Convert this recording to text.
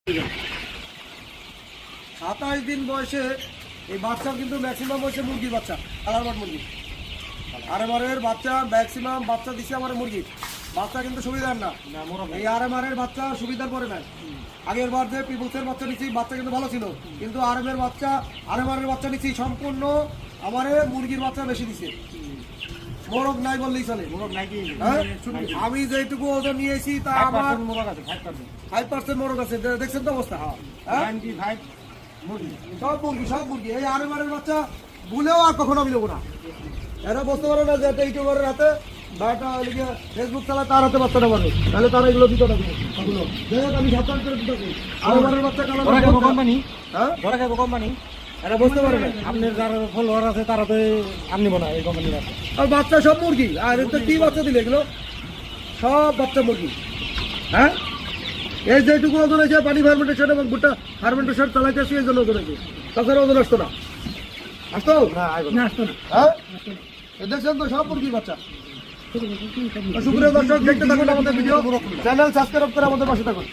27 দিন বয়সে এই বাচ্চা কিন্তু ম্যাক্সিমাম হচ্ছে মুরগির বাচ্চা, কালারবাট মুরগি। আরএমআরের বাচ্চা ম্যাক্সিমাম বাচ্চা দিচ্ছে আমার মুরগি। বাচ্চা কিন্তু সুবিধার না, এই আরএমআরের বাচ্চা সুবিধার পরে নাই। আগের বার যে পিপুলসের বাচ্চা নিচ্ছি বাচ্চা কিন্তু ভালো ছিল, কিন্তু আরএমআরের বাচ্চা নিচ্ছি সম্পূর্ণ আমারে মুরগির বাচ্চা বেশি দিচ্ছে। মোরগ নাই বললেই চলে। আমি যেটুকু ওজন নিয়েছি তা আমার 5% মোরগ আছে, দেখছেন তো অবস্থা। সব মুরগি এই আরএমআরের বাচ্চা ভুলেও আর কখনো আমি নেবো না। এরা বুঝতে পারে না যে একটা ইউটিউবারের হাতে বা একটা ফেসবুক চালায় তার হাতে বাচ্চাটা পারবে, তাহলে তারা এগুলো দিতে থাকবে। আমি সাবধান করে দিতে থাকি। আরএমআরের বাচ্চা কোম্পানি, হ্যাঁ কোম্পানি এরা বুঝতে পারে না। আপনার যারা ফলোয়ার আছে তারা তো আর নিব না এই কোম্পানির বাচ্চা। আর বাচ্চা সব মুরগি, আর এতে কি বাচ্চা দিলে এগুলো সব বাচ্চা মুরগি। হ্যাঁ এই যেটুকু ওজন আছে পানি ফার্মেন্টেশন এবং গোটা ফার্মেন্টেশন চালাইতে আসি এই জন্য ওজন আছে, তাছাড়া ওজন আসতো না। আসতো না আসতো না। হ্যাঁ দেখছেন তো সব মুরগির বাচ্চা। সুপ্রিয় দর্শক, দেখতে থাকুন আমাদের ভিডিও, চ্যানেল সাবস্ক্রাইব করে আমাদের পাশে থাকুন।